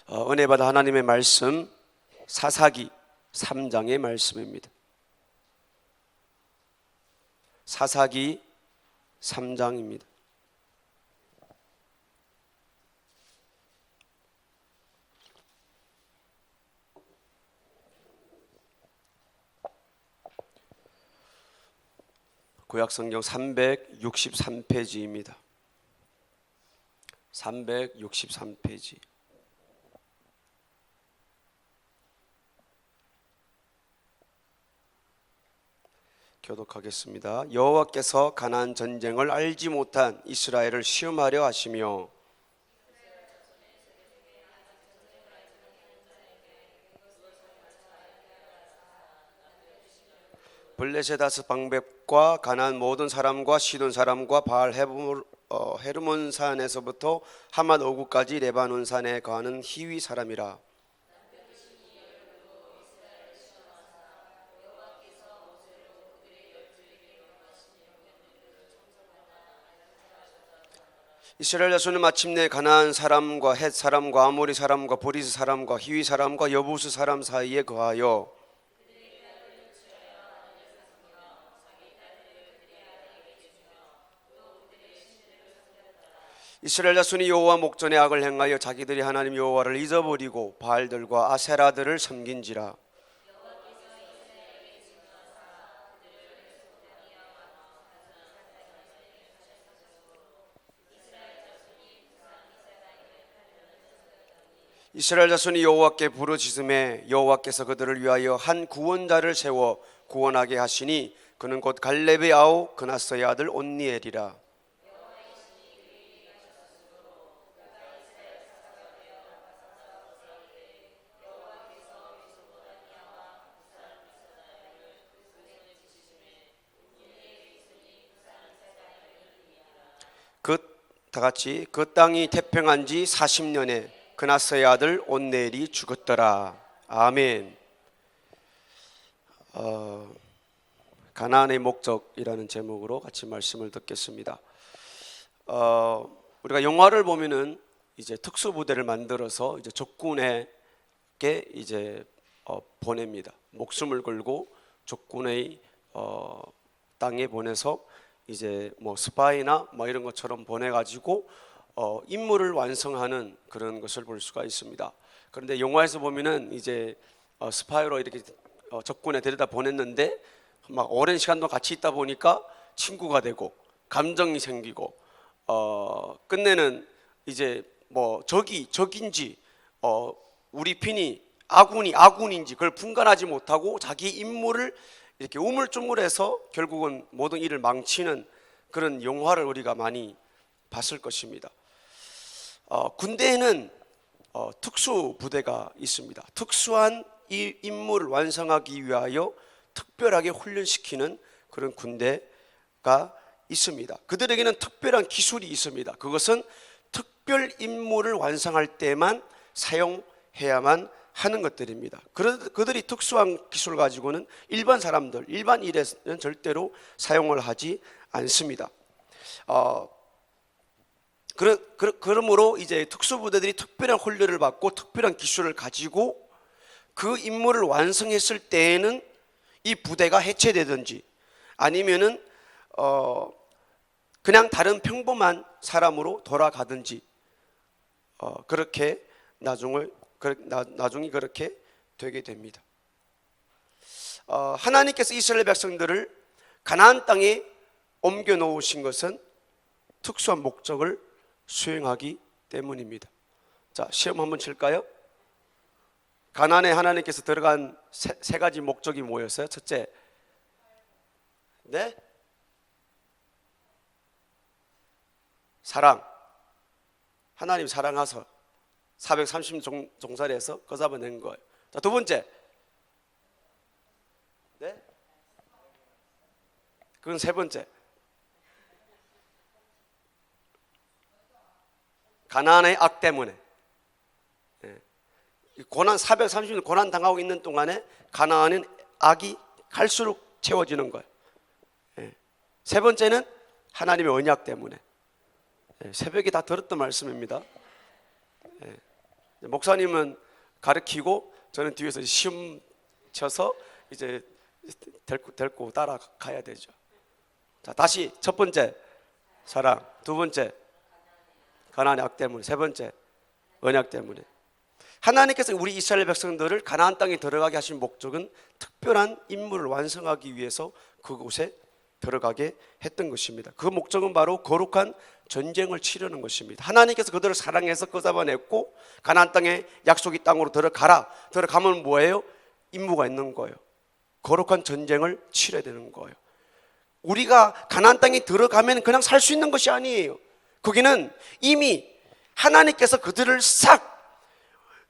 은혜 받아 하나님의 말씀 사사기 3장의 말씀입니다. 사사기 3장입니다. 구약성경 363페이지입니다. 363페이지. 교독하겠습니다. 여호와께서 가나안 전쟁을 알지 못한 이스라엘을 시험하려 하시며 블레셋다스 방백과 가나안 모든 사람과 시돈 사람과 바알 헤르몬 산에서부터 하맛 오구까지 레바논 산에 거하는 히위 사람이라. 이스라엘 자손은 마침내 가나안 사람과 헷 사람과 아모리 사람과 브리스 사람과 히위 사람과 여부스 사람 사이에 거하여 이스라엘 자손이 여호와 목전에 악을 행하여 자기들이 하나님 여호와를 잊어버리고 바알들과 아세라들을 섬긴지라. 이스라엘 자손이 여호와께 부르짖음에 여호와께서 그들을 위하여 한 구원자를 세워 구원하게 하시니 그는 곧 갈렙의 아우 그나스의 아들 온니엘이라. 다같이 그 땅이 태평한 지 40년에 그나스의 아들 온네엘이 죽었더라. 아멘. 가나안의 목적이라는 제목으로 같이 말씀을 듣겠습니다. 우리가 영화를 보면은 이제 특수부대를 만들어서 이제 적군에게 이제 보냅니다. 목숨을 걸고 적군의 땅에 보내서 이제 뭐 스파이나 뭐 이런 것처럼 보내가지고 임무를 완성하는 그런 것을 볼 수가 있습니다. 그런데 영화에서 보면은 이제 스파이로 이렇게 적군에 데려다 보냈는데 막 오랜 시간 동안 같이 있다 보니까 친구가 되고 감정이 생기고 끝내는 이제 뭐 적인지 우리 편이 아군인지 그걸 분간하지 못하고 자기 임무를 이렇게 우물쭈물해서 결국은 모든 일을 망치는 그런 영화를 우리가 많이 봤을 것입니다. 군대에는 특수부대가 있습니다. 특수한 이 임무를 완성하기 위하여 특별하게 훈련시키는 그런 군대가 있습니다. 그들에게는 특별한 기술이 있습니다. 그것은 특별 임무를 완성할 때만 사용해야만 하는 것들입니다. 그들이 특수한 기술을 가지고는 일반 사람들, 일반 일에는 절대로 사용을 하지 않습니다. 그러므로 이제 특수부대들이 특별한 훈련을 받고 특별한 기술을 가지고 그 임무를 완성했을 때에는 이 부대가 해체되든지 아니면은 그냥 다른 평범한 사람으로 돌아가든지 그렇게 나중에 그렇게 되게 됩니다. 하나님께서 이스라엘 백성들을 가나안 땅에 옮겨 놓으신 것은 특수한 목적을 수행하기 때문입니다. 자, 시험 한번 칠까요? 가나안에 하나님께서 들어간 세 가지 목적이 뭐였어요? 첫째, 네? 사랑. 하나님 사랑하서 430 종살이에서 거 잡아낸 거예요. 자, 두 번째, 네? 그건 세 번째. 가나안의 악 때문에 고난 430년 고난 당하고 있는 동안에 가나안은 악이 갈수록 채워지는 거예요. 세 번째는 하나님의 언약 때문에. 새벽에 다 들었던 말씀입니다. 목사님은 가르치고 저는 뒤에서 시험 쳐서 이제 데리고 따라가야 되죠. 자, 다시 첫 번째 사랑, 두 번째 가나안의 악 때문에, 세 번째 언약 때문에. 하나님께서 우리 이스라엘 백성들을 가나안 땅에 들어가게 하신 목적은 특별한 임무를 완성하기 위해서 그곳에 들어가게 했던 것입니다. 그 목적은 바로 거룩한 전쟁을 치르는 것입니다. 하나님께서 그들을 사랑해서 끄잡아냈고 가나안 땅에 약속의 땅으로 들어가면 뭐예요? 임무가 있는 거예요. 거룩한 전쟁을 치러야 되는 거예요. 우리가 가나안 땅에 들어가면 그냥 살 수 있는 것이 아니에요. 거기는 이미 하나님께서 그들을 싹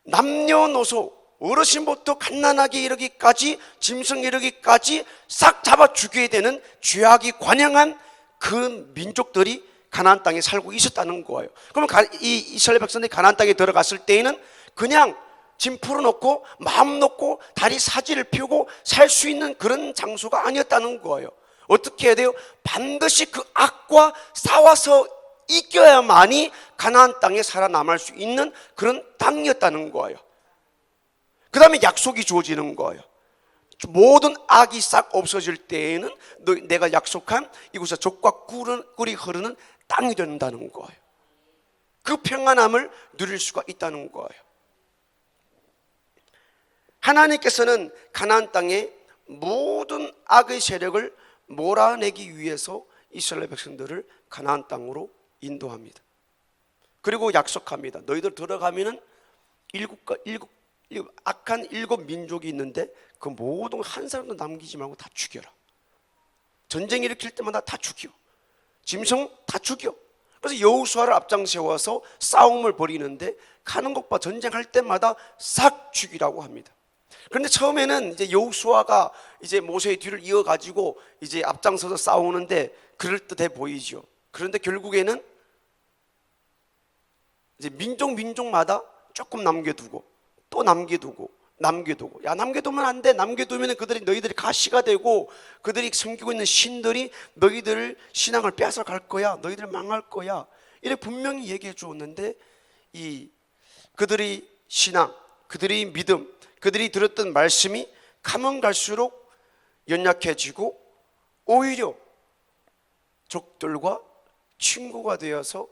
남녀노소 어르신부터 갓난아기 이르기까지 짐승 이르기까지 싹 잡아 죽여야 되는 죄악이 관영한 그 민족들이 가나안 땅에 살고 있었다는 거예요. 그러면 이 이스라엘 백성들이 가나안 땅에 들어갔을 때에는 그냥 짐 풀어놓고 마음 놓고 다리 사지를 피우고 살 수 있는 그런 장소가 아니었다는 거예요. 어떻게 해야 돼요? 반드시 그 악과 싸워서 이겨야만이 가나안 땅에 살아남을 수 있는 그런 땅이었다는 거예요. 그 다음에 약속이 주어지는 거예요. 모든 악이 싹 없어질 때에는 내가 약속한 이곳에 젖과 꿀이 흐르는 땅이 된다는 거예요. 그 평안함을 누릴 수가 있다는 거예요. 하나님께서는 가나안 땅에 모든 악의 세력을 몰아내기 위해서 이스라엘 백성들을 가나안 땅으로 인도합니다. 그리고 약속합니다. 너희들 들어가면은 악한 일곱 민족이 있는데 그 모든 한 사람도 남기지 말고 다 죽여라. 전쟁 일으킬 때마다 다 죽여. 짐승 다 죽여. 그래서 여호수아를 앞장 세워서 싸움을 벌이는데 가는 것과 전쟁할 때마다 싹 죽이라고 합니다. 그런데 처음에는 이제 여호수아가 이제 모세의 뒤를 이어가지고 이제 앞장서서 싸우는데 그럴듯해 보이죠. 그런데 결국에는 이제 민족마다 조금 남겨두고 또 남겨두고 야, 남겨두면 안 돼. 남겨두면 너희들이 가시가 되고 그들이 섬기고 있는 신들이 너희들 신앙을 빼앗아 갈 거야. 너희들 망할 거야. 이렇게 분명히 얘기해 주었는데 그들의 신앙, 그들의 믿음, 그들이 들었던 말씀이 가면 갈수록 연약해지고 오히려 적들과 친구가 되어서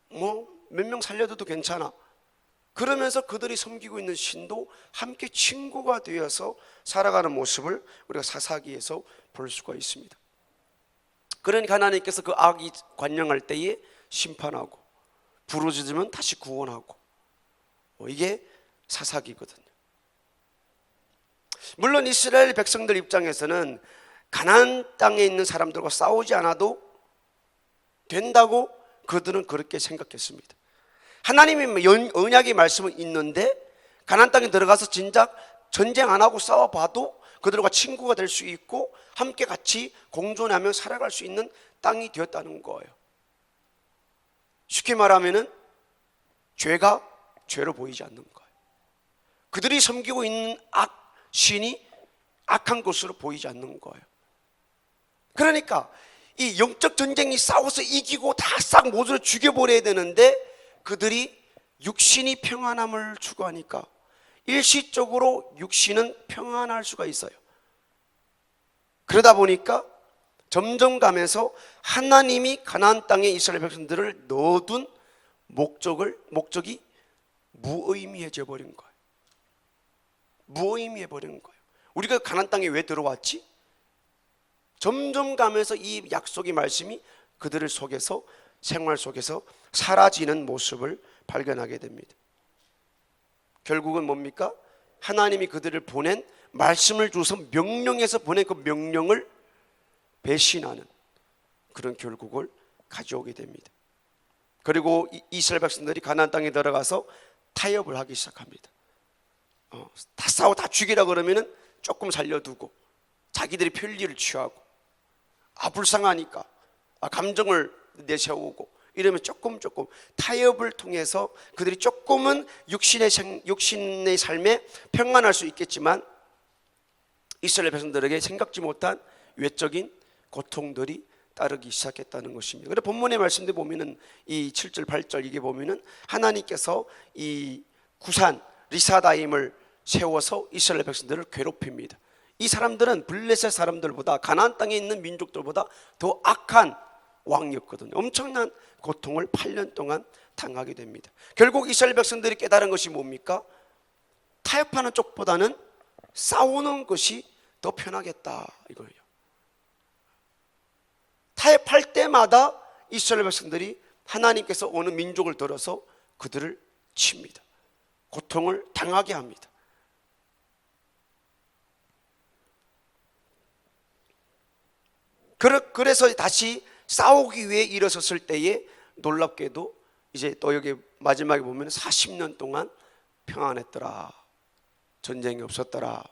몇 명 살려도 괜찮아. 그러면서 그들이 섬기고 있는 신도 함께 친구가 되어서 살아가는 모습을 우리가 사사기에서 볼 수가 있습니다. 그러니까 하나님께서 그 악이 관영할 때에 심판하고 부르짖으면 다시 구원하고 이게 사사기거든요. 물론 이스라엘 백성들 입장에서는 가나안 땅에 있는 사람들과 싸우지 않아도 된다고 그들은 그렇게 생각했습니다. 하나님의 언약의 말씀은 있는데 가나안 땅에 들어가서 진작 전쟁 안 하고 싸워봐도 그들과 친구가 될 수 있고 함께 같이 공존하며 살아갈 수 있는 땅이 되었다는 거예요. 쉽게 말하면은 죄가 죄로 보이지 않는 거예요. 그들이 섬기고 있는 신이 악한 것으로 보이지 않는 거예요. 그러니까 이 영적 전쟁이 싸워서 이기고 다 싹 모두를 죽여버려야 되는데 그들이 육신이 평안함을 추구하니까 일시적으로 육신은 평안할 수가 있어요. 그러다 보니까 점점 가면서 하나님이 가나안 땅에 이스라엘 백성들을 넣어둔 목적이 무의미해져 버린 거예요. 무의미해 버린 거예요. 우리가 가나안 땅에 왜 들어왔지? 점점 가면서 이 약속의 말씀이 그들을 속에서 생활 속에서 사라지는 모습을 발견하게 됩니다. 결국은 뭡니까? 하나님이 그들을 보낸 말씀을 주어서 명령해서 보낸 그 명령을 배신하는 그런 결국을 가져오게 됩니다. 그리고 이스라엘 백성들이 가나안 땅에 들어가서 타협을 하기 시작합니다. 다 싸워 다 죽이라 그러면은 조금 살려두고 자기들이 편리를 취하고 불쌍하니까 감정을 내세우고 이러면 조금 타협을 통해서 그들이 조금은 육신의 삶에 평안할 수 있겠지만 이스라엘 백성들에게 생각지 못한 외적인 고통들이 따르기 시작했다는 것입니다. 그런데 본문의 말씀들 보면은 이 7절 8절 이게 보면은 하나님께서 이 구산 리사다임을 세워서 이스라엘 백성들을 괴롭힙니다. 이 사람들은 블레셋 사람들보다 가나안 땅에 있는 민족들보다 더 악한 왕이었거든요. 엄청난 고통을 8년 동안 당하게 됩니다. 결국 이스라엘 백성들이 깨달은 것이 뭡니까? 타협하는 쪽보다는 싸우는 것이 더 편하겠다 이거예요. 타협할 때마다 이스라엘 백성들이 하나님께서 어느 민족을 들어서 그들을 칩니다. 고통을 당하게 합니다. 그래서 다시 싸우기 위해 일어섰을 때에 놀랍게도 이제 또 여기 마지막에 보면 40년 동안 평안했더라, 전쟁이 없었더라,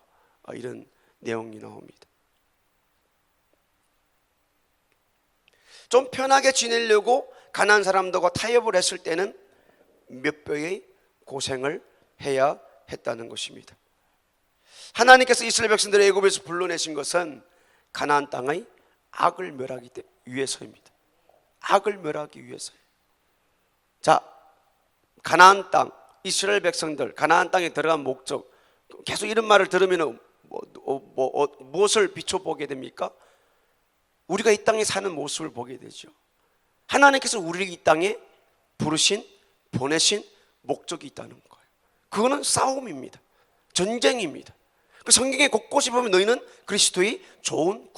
이런 내용이 나옵니다. 좀 편하게 지내려고 가난한 사람들과 타협을 했을 때는 몇 배의 고생을 해야 했다는 것입니다. 하나님께서 이스라엘 백성들을 애굽에서 불러내신 것은 가나안 땅의 악을 멸하기 위해서입니다. 악을 멸하기 위해서예요. 자, 가나안 땅, 이스라엘 백성들 가나안 땅에 들어간 목적, 계속 이런 말을 들으면 무엇을 비춰보게 됩니까? 우리가 이 땅에 사는 모습을 보게 되죠. 하나님께서 우리를 이 땅에 부르신, 보내신 목적이 있다는 거예요. 그거는 싸움입니다. 전쟁입니다. 그 성경에 곳곳이 보면 너희는 그리스도의 좋은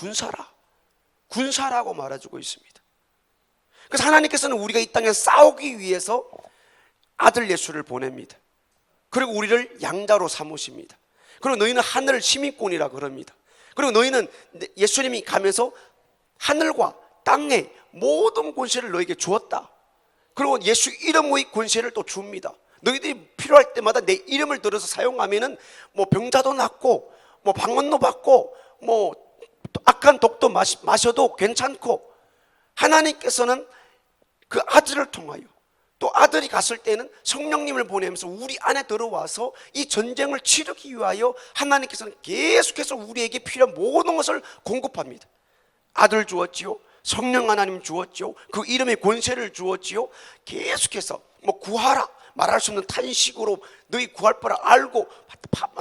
군사라고 말해주고 있습니다. 그래서 하나님께서는 우리가 이 땅에 싸우기 위해서 아들 예수를 보냅니다. 그리고 우리를 양자로 삼으십니다. 그리고 너희는 하늘 시민권이라 그럽니다. 그리고 너희는 예수님이 가면서 하늘과 땅의 모든 권세를 너에게 주었다. 그리고 예수 이름의 권세를 또 줍니다. 너희들이 필요할 때마다 내 이름을 들어서 사용하면은 뭐 병자도 낫고 뭐 방언도 받고 뭐 악한 독도 마셔도 괜찮고, 하나님께서는 그 아들을 통하여 또 아들이 갔을 때는 성령님을 보내면서 우리 안에 들어와서 이 전쟁을 치르기 위하여 하나님께서는 계속해서 우리에게 필요한 모든 것을 공급합니다. 아들 주었지요, 성령 하나님 주었지요, 그 이름의 권세를 주었지요. 계속해서 뭐 구하라, 말할 수 없는 탄식으로 너희 구할 바를 알고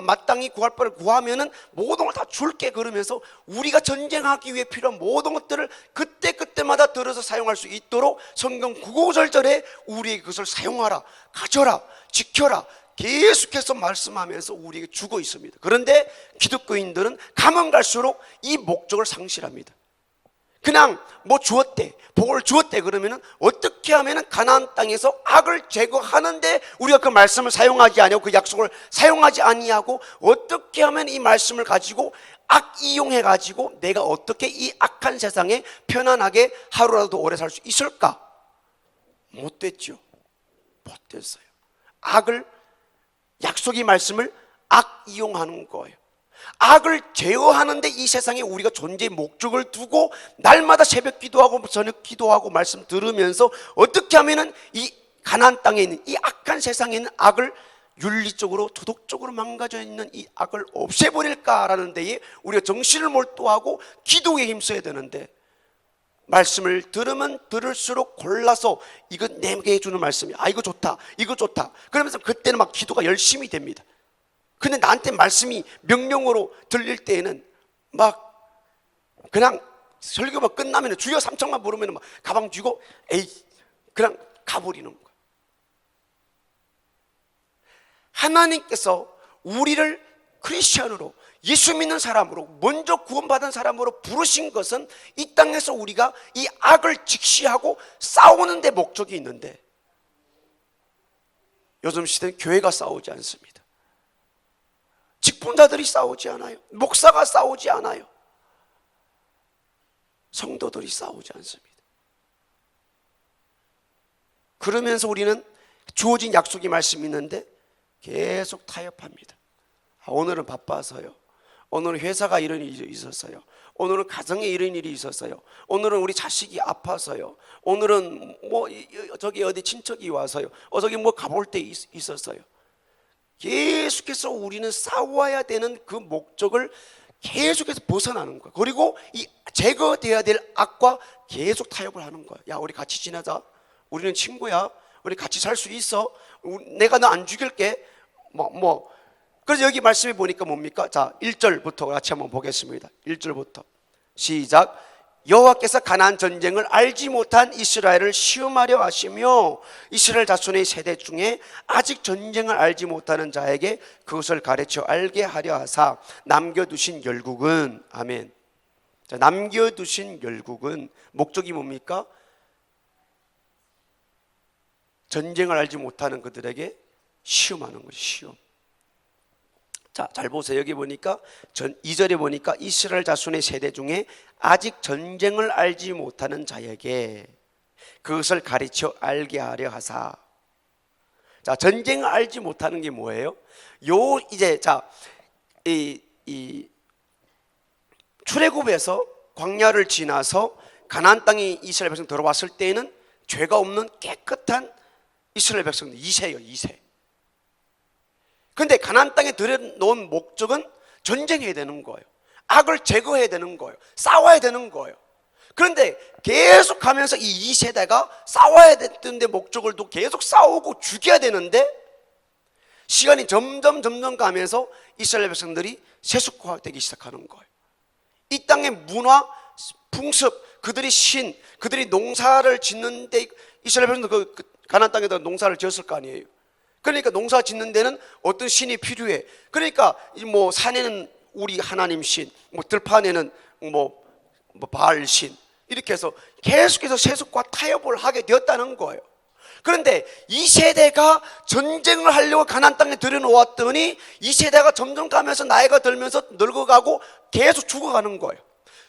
마땅히 구할 바를 구하면은 모든 걸 다 줄게, 그러면서 우리가 전쟁하기 위해 필요한 모든 것들을 그때마다 들어서 사용할 수 있도록 성경 구구절절에 우리에게 그것을 사용하라, 가져라, 지켜라 계속해서 말씀하면서 우리에게 주고 있습니다. 그런데 기독교인들은 가면 갈수록 이 목적을 상실합니다. 그냥 뭐 주었대, 복을 주었대 그러면은 어떻게 하면은 가나안 땅에서 악을 제거하는데 우리가 그 말씀을 사용하지 아니하고 그 약속을 사용하지 아니하고, 어떻게 하면 이 말씀을 가지고 악 이용해 가지고 내가 어떻게 이 악한 세상에 편안하게 하루라도 오래 살 수 있을까? 못 됐죠. 못 됐어요. 악을, 약속의 말씀을 악 이용하는 거예요. 악을 제어하는데 이 세상에 우리가 존재의 목적을 두고 날마다 새벽 기도하고 저녁 기도하고 말씀 들으면서 어떻게 하면은 이 가나안 땅에 있는 이 악한 세상에 있는 악을 윤리적으로 도덕적으로 망가져 있는 이 악을 없애버릴까라는 데에 우리가 정신을 몰두하고 기도에 힘써야 되는데, 말씀을 들으면 들을수록 골라서 이건 내게 주는 말씀이야, 이거 좋다, 이거 좋다 그러면서 그때는 막 기도가 열심히 됩니다. 근데 나한테 말씀이 명령으로 들릴 때에는 막 그냥 설교만 끝나면 주여 3청만 부르면 막 가방 쥐고 그냥 가버리는 거야. 하나님께서 우리를 크리스천으로, 예수 믿는 사람으로, 먼저 구원받은 사람으로 부르신 것은 이 땅에서 우리가 이 악을 직시하고 싸우는 데 목적이 있는데, 요즘 시대는 교회가 싸우지 않습니다. 직분자들이 싸우지 않아요. 목사가 싸우지 않아요. 성도들이 싸우지 않습니다. 그러면서 우리는 주어진 약속의 말씀이 있는데 계속 타협합니다. 오늘은 바빠서요, 오늘은 회사가 이런 일이 있었어요, 오늘은 가정에 이런 일이 있었어요, 오늘은 우리 자식이 아파서요, 오늘은 뭐 저기 어디 친척이 와서요, 저기 뭐 가볼 때 있었어요. 계속해서 우리는 싸워야 되는 그 목적을 계속해서 벗어나는 거야. 그리고 이 제거돼야 될 악과 계속 타협을 하는 거야. 야, 우리 같이 지내자, 우리는 친구야, 우리 같이 살 수 있어, 내가 너 안 죽일게, 그래서 여기 말씀해 보니까 뭡니까? 자, 1절부터 같이 한번 보겠습니다. 1절부터 시작. 여호와께서 가나안 전쟁을 알지 못한 이스라엘을 시험하려 하시며 이스라엘 자손의 세대 중에 아직 전쟁을 알지 못하는 자에게 그것을 가르쳐 알게 하려 하사 남겨두신 열국은, 아멘. 자, 남겨두신 열국은 목적이 뭡니까? 전쟁을 알지 못하는 그들에게 시험하는 거죠. 시험. 자, 잘 보세요. 여기 보니까 2절에 보니까 이스라엘 자손의 세대 중에 아직 전쟁을 알지 못하는 자에게 그것을 가르쳐 알게 하려 하사. 자, 전쟁을 알지 못하는 게 뭐예요? 이제 이 출애굽에서 광야를 지나서 가나안 땅에 이스라엘 백성 들어왔을 때에는 죄가 없는 깨끗한 이스라엘 백성들 2세예요. 2세. 그런데 가나안 땅에 들여놓은 목적은 전쟁해야 되는 거예요. 악을 제거해야 되는 거예요. 싸워야 되는 거예요. 그런데 계속 가면서 이 2세대가 싸워야 되는데 목적을 두고 계속 싸우고 죽여야 되는데 시간이 점점 가면서 이스라엘 백성들이 세속화되기 시작하는 거예요. 이 땅의 문화, 풍습, 그들이 그들이 농사를 짓는데 이스라엘 백성들 가나안 땅에다 농사를 지었을 거 아니에요. 그러니까 농사 짓는 데는 어떤 신이 필요해. 그러니까 산에는 우리 하나님 신, 들판에는 바알 신, 이렇게 해서 계속해서 세속과 타협을 하게 되었다는 거예요. 그런데 이 세대가 전쟁을 하려고 가나안 땅에 들여놓았더니 이 세대가 점점 가면서 나이가 들면서 늙어가고 계속 죽어가는 거예요.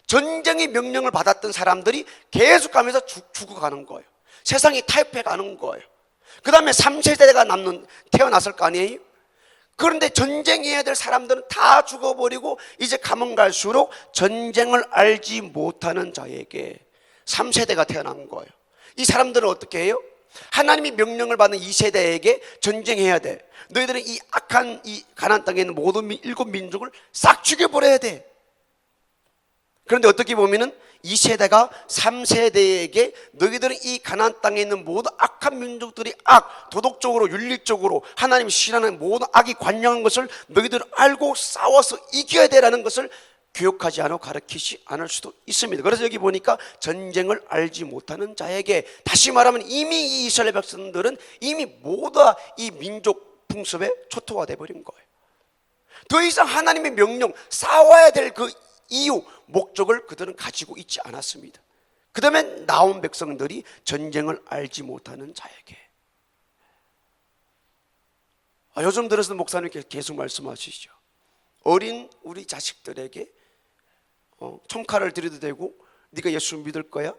전쟁의 명령을 받았던 사람들이 계속 가면서 죽어가는 거예요. 세상이 타협해 가는 거예요. 그 다음에 3세대가 태어났을 거 아니에요? 그런데 전쟁해야 될 사람들은 다 죽어버리고 이제 가면 갈수록 전쟁을 알지 못하는 자에게 3세대가 태어난 거예요. 이 사람들은 어떻게 해요? 하나님이 명령을 받는 2세대에게 전쟁해야 돼. 너희들은 이 악한 이 가나안 땅에 있는 모든 7민족을 싹 죽여버려야 돼. 그런데 어떻게 보면은 2세대가 3세대에게 너희들은 이 가나안 땅에 있는 모든 악한 민족들이 도덕적으로 윤리적으로 하나님이 싫어하는 모든 악이 관영한 것을 너희들은 알고 싸워서 이겨야 되라는 것을 교육하지 않고 가르치지 않을 수도 있습니다. 그래서 여기 보니까 전쟁을 알지 못하는 자에게, 다시 말하면 이미 이 이스라엘 백성들은 이미 모두 이 민족 풍습에 초토화되어 버린 거예요. 더 이상 하나님의 명령, 싸워야 될 그 이유, 목적을 그들은 가지고 있지 않았습니다. 그 다음에 나온 백성들이 전쟁을 알지 못하는 자에게. 요즘 들어서 목사님께서 계속 말씀하시죠. 어린 우리 자식들에게 총칼을 들여도 되고 네가 예수 믿을 거야?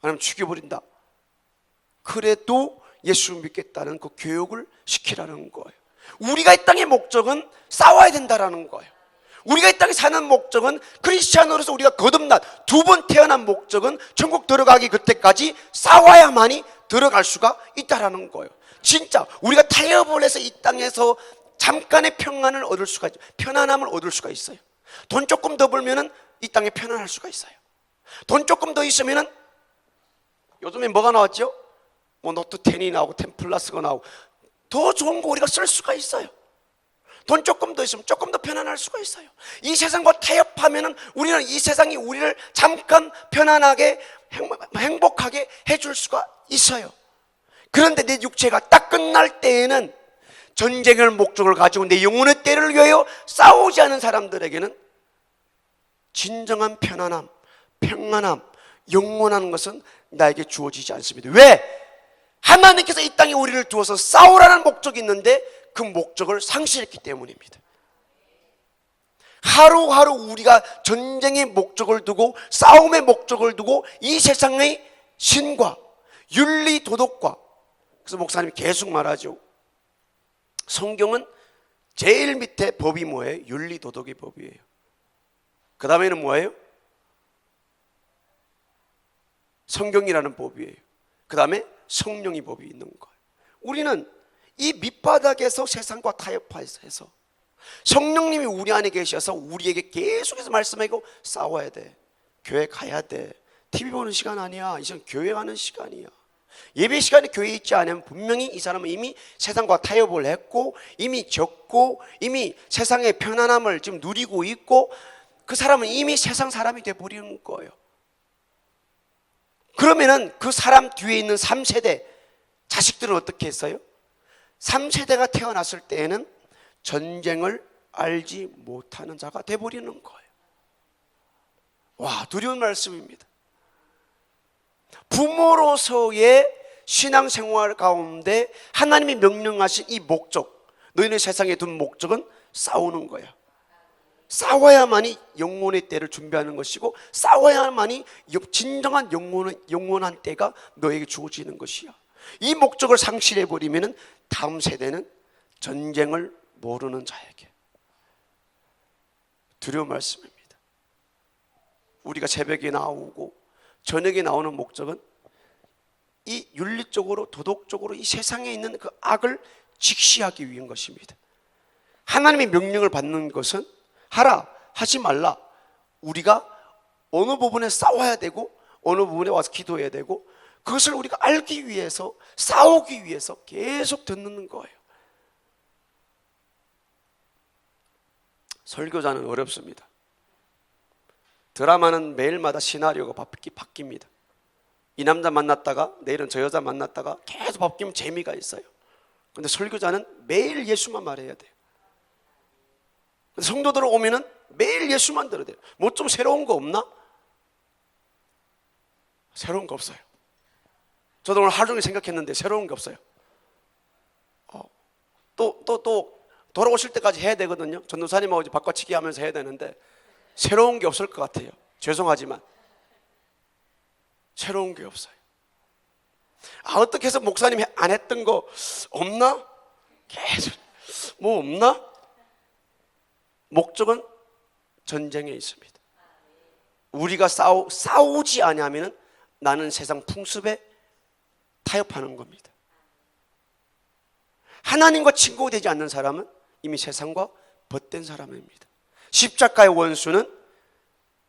아니면 죽여버린다. 그래도 예수 믿겠다는 그 교육을 시키라는 거예요. 우리가 이 땅의 목적은 싸워야 된다라는 거예요. 우리가 이 땅에 사는 목적은 크리스찬으로서 우리가 거듭난 2번 태어난 목적은 천국 들어가기 그때까지 싸워야만이 들어갈 수가 있다라는 거예요. 진짜 우리가 타협을 해서 이 땅에서 잠깐의 평안을 얻을 수가 있어요. 편안함을 얻을 수가 있어요. 돈 조금 더 벌면은 이 땅에 편안할 수가 있어요. 돈 조금 더 있으면은 요즘에 뭐가 나왔죠? 노트 10이 나오고 10 플러스가 나오고 더 좋은 거 우리가 쓸 수가 있어요. 돈 조금 더 있으면 조금 더 편안할 수가 있어요. 이 세상과 타협하면은 우리는 이 세상이 우리를 잠깐 편안하게 행복하게 해줄 수가 있어요. 그런데 내 육체가 딱 끝날 때에는 전쟁을 목적을 가지고 내 영혼의 때를 위하여 싸우지 않은 사람들에게는 진정한 편안함, 평안함, 영원한 것은 나에게 주어지지 않습니다. 왜? 하나님께서 이 땅에 우리를 두어서 싸우라는 목적이 있는데 그 목적을 상실했기 때문입니다. 하루하루 우리가 전쟁의 목적을 두고 싸움의 목적을 두고 이 세상의 신과 윤리 도덕과, 그래서 목사님이 계속 말하죠. 성경은 제일 밑에 법이 뭐예요? 윤리 도덕의 법이에요. 그 다음에는 뭐예요? 성경이라는 법이에요. 그 다음에 성령의 법이 있는 거예요. 우리는 이 밑바닥에서 세상과 타협해서 성령님이 우리 안에 계셔서 우리에게 계속해서 말씀하고 싸워야 돼. 교회 가야 돼. TV 보는 시간 아니야. 이제 교회 가는 시간이야. 예배 시간에 교회에 있지 않으면 분명히 이 사람은 이미 세상과 타협을 했고 이미 졌고 이미 세상의 편안함을 지금 누리고 있고 그 사람은 이미 세상 사람이 돼버리는 거예요. 그러면은 그 사람 뒤에 있는 3세대 자식들은 어떻게 했어요? 3세대가 태어났을 때에는 전쟁을 알지 못하는 자가 돼버리는 거예요. 와, 두려운 말씀입니다. 부모로서의 신앙생활 가운데 하나님이 명령하신 이 목적, 너희는 세상에 둔 목적은 싸우는 거야. 싸워야만이 영혼의 때를 준비하는 것이고 싸워야만이 진정한 영원한 때가 너에게 주어지는 것이야. 이 목적을 상실해버리면 다음 세대는 전쟁을 모르는 자에게. 두려운 말씀입니다. 우리가 새벽에 나오고 저녁에 나오는 목적은 이 윤리적으로 도덕적으로 이 세상에 있는 그 악을 직시하기 위한 것입니다. 하나님의 명령을 받는 것은 하라, 하지 말라. 우리가 어느 부분에 싸워야 되고 어느 부분에 와서 기도해야 되고 그것을 우리가 알기 위해서 싸우기 위해서 계속 듣는 거예요. 설교자는 어렵습니다. 드라마는 매일마다 시나리오가 바뀝니다. 이 남자 만났다가 내일은 저 여자 만났다가 계속 바뀌면 재미가 있어요. 그런데 설교자는 매일 예수만 말해야 돼요. 성도들 오면은 매일 예수만 들어야 돼요. 뭐 좀 새로운 거 없나? 새로운 거 없어요. 저도 오늘 하루 종일 생각했는데 새로운 게 없어요. 또 돌아오실 때까지 해야 되거든요. 전도사님하고 바꿔치기 하면서 해야 되는데 새로운 게 없을 것 같아요. 죄송하지만 새로운 게 없어요. 어떻게 해서 목사님이 안 했던 거 없나? 계속 뭐 없나? 목적은 전쟁에 있습니다. 우리가 싸우지 아니하면 나는 세상 풍습에 타협하는 겁니다. 하나님과 친구가 되지 않는 사람은 이미 세상과 벗된 사람입니다. 십자가의 원수는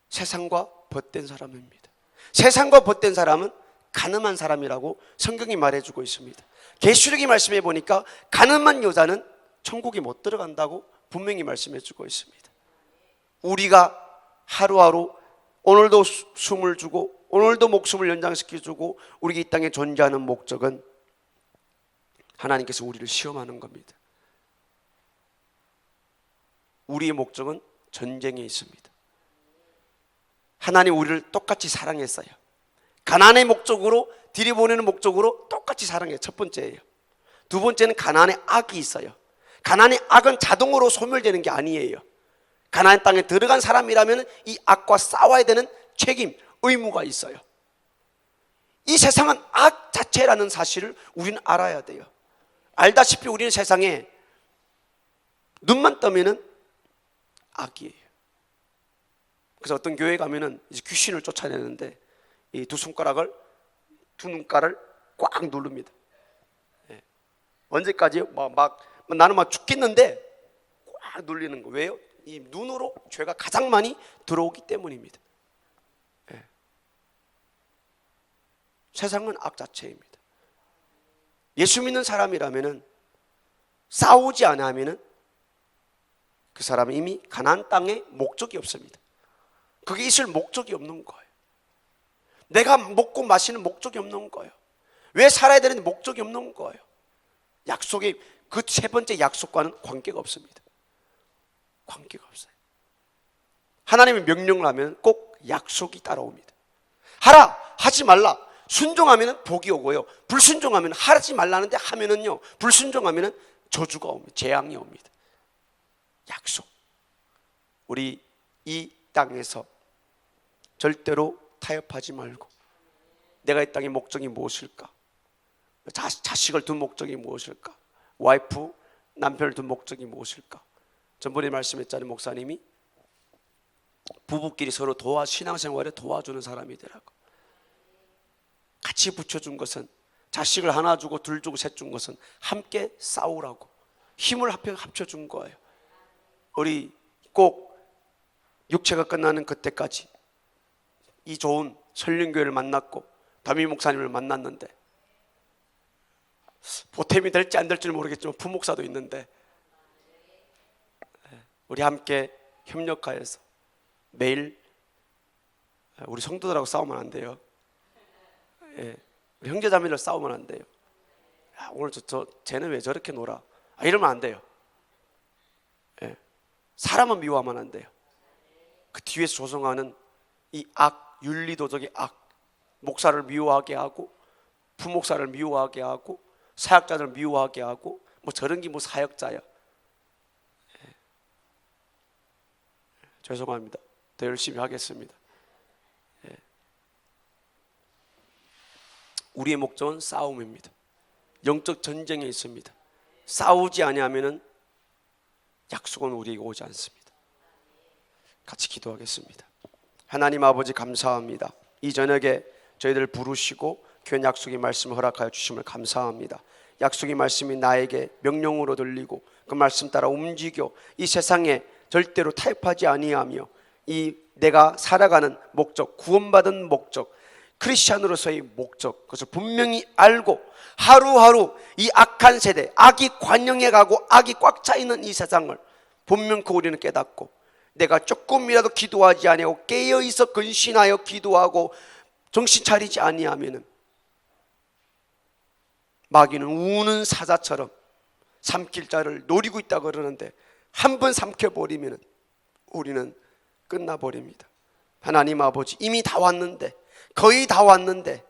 세상과 벗된 사람입니다. 세상과 벗된 사람은 가늠한 사람이라고 성경이 말해주고 있습니다. 계시록이 말씀해 보니까 가늠한 여자는 천국에 못 들어간다고 분명히 말씀해 주고 있습니다. 우리가 하루하루 오늘도 숨을 주고 오늘도 목숨을 연장시켜주고 우리가 이 땅에 존재하는 목적은 하나님께서 우리를 시험하는 겁니다. 우리의 목적은 전쟁에 있습니다. 하나님 우리를 똑같이 사랑했어요. 가난의 목적으로 들이보내는 목적으로 똑같이 사랑해요. 첫 번째예요. 두 번째는 가난의 악이 있어요. 가난의 악은 자동으로 소멸되는 게 아니에요. 가나안 땅에 들어간 사람이라면 이 악과 싸워야 되는 책임, 의무가 있어요. 이 세상은 악 자체라는 사실을 우리는 알아야 돼요. 알다시피 우리는 세상에 눈만 떠면은 악이에요. 그래서 어떤 교회 가면은 이제 귀신을 쫓아내는데 이 두 손가락을 두 눈가를 꽉 누릅니다. 언제까지요? 나는 막 죽겠는데 꽉 눌리는 거. 왜요? 이 눈으로 죄가 가장 많이 들어오기 때문입니다. 세상은 악 자체입니다. 예수 믿는 사람이라면은 싸우지 않으면은 그 사람은 이미 가나안 땅에 목적이 없습니다. 그게 있을 목적이 없는 거예요. 내가 먹고 마시는 목적이 없는 거예요. 왜 살아야 되는지 목적이 없는 거예요. 약속의 그 세 번째 약속과는 관계가 없습니다. 관계가 없어요. 하나님의 명령을 하면 꼭 약속이 따라옵니다. 하라, 하지 말라. 순종하면 복이 오고요. 불순종하면 하지 말라는데 하면은요, 불순종하면 저주가 옵니다. 재앙이 옵니다. 약속. 우리 이 땅에서 절대로 타협하지 말고 내가 이 땅의 목적이 무엇일까? 자식을 둔 목적이 무엇일까? 와이프, 남편을 둔 목적이 무엇일까? 전번에 말씀했잖아요. 목사님이 부부끼리 서로 신앙생활에 도와주는 사람이 되라고. 같이 붙여준 것은, 자식을 하나 주고 둘 주고 셋 준 것은 함께 싸우라고 힘을 합쳐준 거예요. 우리 꼭 육체가 끝나는 그때까지 이 좋은 설륜교회를 만났고 담임 목사님을 만났는데 보탬이 될지 안 될지는 모르겠지만 부목사도 있는데 우리 함께 협력하여서 매일 우리 성도들하고 싸우면 안 돼요. 우리 형제자매들 싸우면 안 돼요. 야, 오늘 쟤는 왜 저렇게 놀아? 이러면 안 돼요. 사람은 미워하면 안 돼요. 그 뒤에서 조성하는 이 악, 윤리도덕의 악, 목사를 미워하게 하고 부목사를 미워하게 하고 사역자들을 미워하게 하고 뭐 저런 게 뭐 사역자야. 죄송합니다. 더 열심히 하겠습니다. 우리의 목적은 싸움입니다. 영적 전쟁에 있습니다. 싸우지 아니하면은 약속은 우리에게 오지 않습니다. 같이 기도하겠습니다. 하나님 아버지 감사합니다. 이 저녁에 저희들 부르시고 귀한 약속의 말씀을 허락하여 주심을 감사합니다. 약속의 말씀이 나에게 명령으로 들리고 그 말씀 따라 움직여 이 세상에 절대로 타협하지 아니하며 이 내가 살아가는 목적, 구원받은 목적, 크리스찬으로서의 목적, 그것을 분명히 알고 하루하루 이 악한 세대, 악이 관영해 가고 악이 꽉 차 있는 이 세상을 분명히 우리는 깨닫고 내가 조금이라도 기도하지 아니하고 깨어있어 근신하여 기도하고 정신 차리지 아니하면은 마귀는 우는 사자처럼 삼킬 자를 노리고 있다고 그러는데 한 번 삼켜버리면 우리는 끝나버립니다. 하나님 아버지, 이미 다 왔는데, 거의 다 왔는데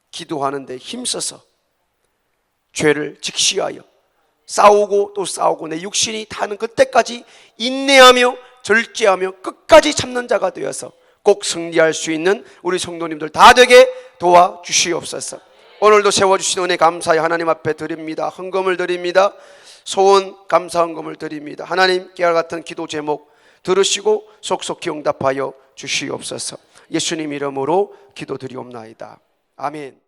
기도하는데 힘써서 죄를 직시하여 싸우고 또 싸우고 내 육신이 타는 그때까지 인내하며 절제하며 끝까지 참는 자가 되어서 꼭 승리할 수 있는 우리 성도님들 다 되게 도와주시옵소서. 오늘도 세워주신 은혜 감사히 하나님 앞에 드립니다. 헌금을 드립니다. 소원 감사 헌금을 드립니다. 하나님, 깨알 같은 기도 제목 들으시고 속속히 응답하여 주시옵소서. 예수님 이름으로 기도드리옵나이다. 아멘.